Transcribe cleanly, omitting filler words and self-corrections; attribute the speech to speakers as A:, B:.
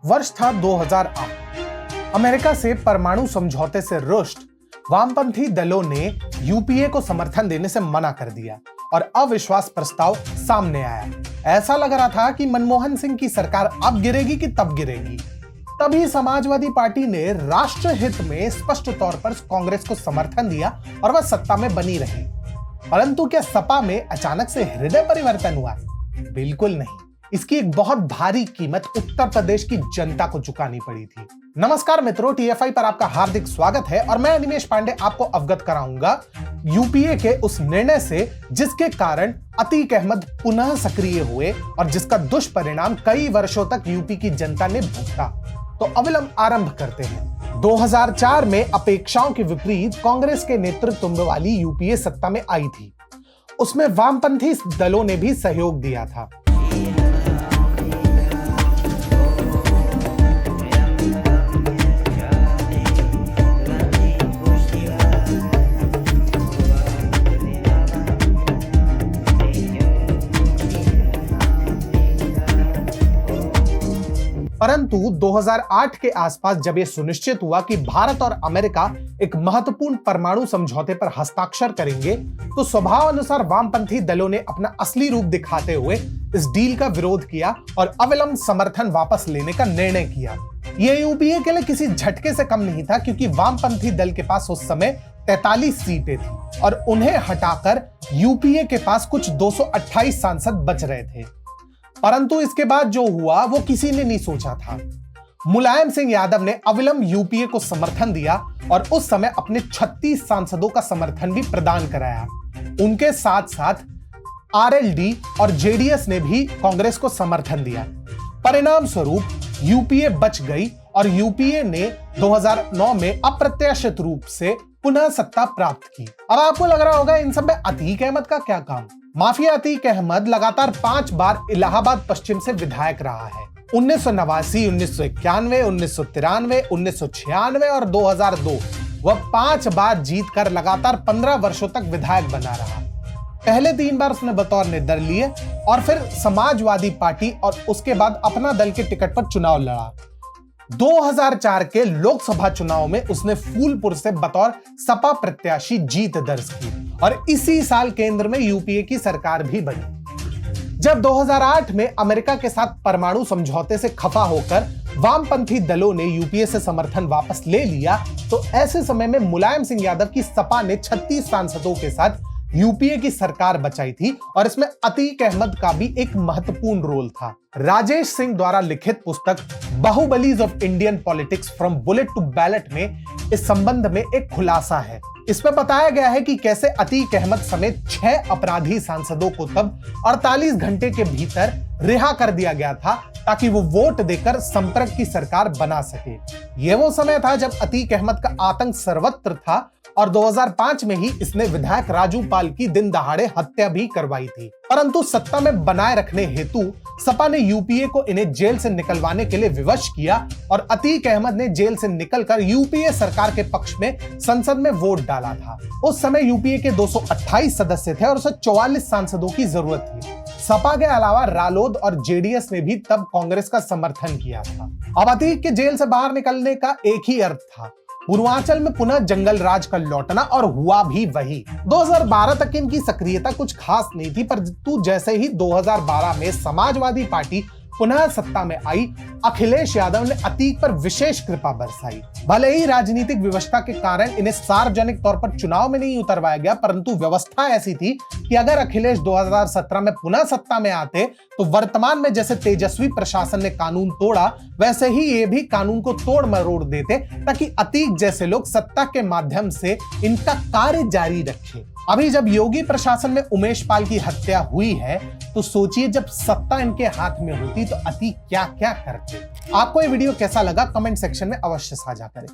A: वर्ष था 2008। अमेरिका से परमाणु समझौते से रुष्ट वामपंथी दलों ने यूपीए को समर्थन देने से मना कर दिया और अविश्वास प्रस्ताव सामने आया। ऐसा लग रहा था कि मनमोहन सिंह की सरकार अब गिरेगी कि तब गिरेगी। तभी समाजवादी पार्टी ने राष्ट्र हित में स्पष्ट तौर पर कांग्रेस को समर्थन दिया और वह सत्ता में बनी रही। परंतु क्या सपा में अचानक से हृदय परिवर्तन हुआ? बिल्कुल नहीं। इसकी एक बहुत भारी कीमत उत्तर प्रदेश की जनता को चुकानी पड़ी थी। नमस्कार मित्रों, टीएफआई पर आपका हार्दिक स्वागत है और मैं अनिमेश पांडे आपको अवगत कराऊंगा यूपीए के उस निर्णय से जिसके कारण अतीक अहमद पुनः सक्रिय हुए और जिसका दुष्परिणाम कई वर्षों तक यूपी की जनता ने भुगता। तो अविलंब आरंभ करते हैं। 2004 में अपेक्षाओं के विपरीत कांग्रेस के नेतृत्व वाली यूपीए सत्ता में आई थी। उसमें वामपंथी दलों ने भी सहयोग दिया था। परंतु 2008 के आसपास जब यह सुनिश्चित हुआ कि भारत और अमेरिका एक महत्वपूर्ण परमाणु समझौते पर हस्ताक्षर करेंगे, तो स्वभाव अनुसार वामपंथी दलों ने अपना असली रूप दिखाते हुए इस डील का विरोध किया और अविलंब समर्थन वापस लेने का निर्णय किया। यह यूपीए के लिए किसी झटके से कम नहीं था, क्योंकि वामपंथी दल के पास उस समय 43 सीटें थी और उन्हें हटाकर यूपीए के पास कुछ 228 सांसद बच रहे थे। परंतु इसके बाद जो हुआ वो किसी ने नहीं सोचा था। मुलायम सिंह यादव ने अविलंब यूपीए को समर्थन दिया और उस समय अपने 36 सांसदों का समर्थन भी प्रदान कराया। उनके साथ साथ आरएलडी और जेडीएस ने भी कांग्रेस को समर्थन दिया। परिणाम स्वरूप यूपीए बच गई और यूपीए ने 2009 में अप्रत्याशित रूप से पुनः सत्ता प्राप्त की। अब आपको लग रहा होगा इन सब में अतीक अहमद का क्या काम? माफिया अतीक अहमद लगातार 5 बार इलाहाबाद पश्चिम से विधायक रहा है। 1989, 1991, 1993, 1996 और 2002 वह 5 बार जीतकर लगातार 15 वर्षों तक विधायक बना रहा। पहले 3 बार उसने बतौर निर्दलीय और फिर समाजवादी पार्टी और उसके बाद अपना दल के टिकट पर चुनाव लड़ा। 2004 के लोकसभा चुनाव में उसने फूलपुर से बतौर सपा प्रत्याशी जीत दर्ज की और इसी साल केंद्र में यूपीए की सरकार भी बनी। जब 2008 में अमेरिका के साथ परमाणु समझौते से खफा होकर वामपंथी दलों ने यूपीए से समर्थन वापस ले लिया, तो ऐसे समय में मुलायम सिंह यादव की सपा ने 36 सांसदों के साथ यूपीए की सरकार बचाई थी और इसमें अतीक अहमद का भी एक महत्वपूर्ण रोल था। राजेश सिंह द्वारा लिखित पुस्तक Bahubalis of Indian politics from bullet to ballot में इस संबंध में एक खुलासा है। इसमें बताया गया है कि कैसे अतीक अहमद समेत 6 अपराधी सांसदों को तब 48 घंटे के भीतर रिहा कर दिया गया था ताकि वो वोट देकर संपर्क की सरकार बना सके। यह वो समय था जब अतीक अहमद का आतंक सर्वत्र था और 2005 में ही इसने विधायक राजू पाल की दिन दहाड़े हत्या भी करवाई थी। परंतु सत्ता में बनाए रखने हेतु सपा ने यूपीए को इन्हें जेल से निकलवाने के लिए विवश किया और अतीक अहमद ने जेल से निकलकर यूपीए सरकार के पक्ष में संसद में वोट डाला था। उस समय यूपीए के 228 सदस्य थे और उसे 44 सांसदों की जरूरत थी। सपा के अलावा रालोद और जेडीएस ने भी तब कांग्रेस का समर्थन किया था। अब अतीक के जेल से बाहर निकलने का एक ही अर्थ था, पूर्वांचल में पुनः जंगल राज का लौटना, और हुआ भी वही। 2012 तक इनकी सक्रियता कुछ खास नहीं थी, परंतु जैसे ही 2012 में समाजवादी पार्टी पुनः सत्ता में आई, अखिलेश यादव ने अतीक पर विशेष कृपा बरसाई। भले ही राजनीतिक विवशता के कारण इन्हें सार्वजनिक तौर पर चुनाव में नहीं उतरवाया गया, परंतु व्यवस्था ऐसी थी कि अगर अखिलेश 2017 में पुनः सत्ता में आते तो वर्तमान में जैसे तेजस्वी प्रशासन ने कानून तोड़ा, वैसे ही ये भी कानून को तोड़ मरोड़ देते ताकि अतीक जैसे लोग सत्ता के माध्यम से इनका कार्य जारी रखें। अभी जब योगी प्रशासन में उमेश पाल की हत्या हुई है, तो सोचिए जब सत्ता इनके हाथ में होती तो अतीक क्या क्या करते। आपको ये वीडियो कैसा लगा कमेंट सेक्शन में अवश्य साझा करें।